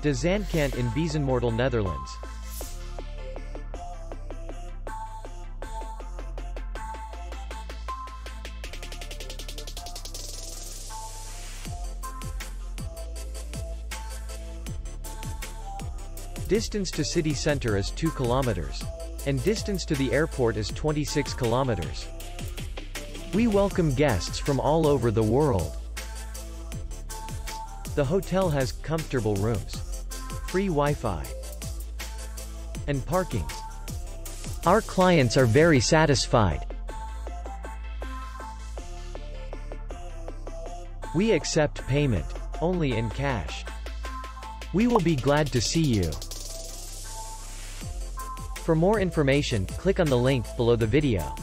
De Zandkant in Biezenmortel, Netherlands. Distance to city center is 2 kilometers. And distance to the airport is 26 kilometers. We welcome guests from all over the world. The hotel has comfortable rooms, free Wi-Fi, and parking. Our clients are very satisfied. We accept payment only in cash. We will be glad to see you. For more information, click on the link below the video.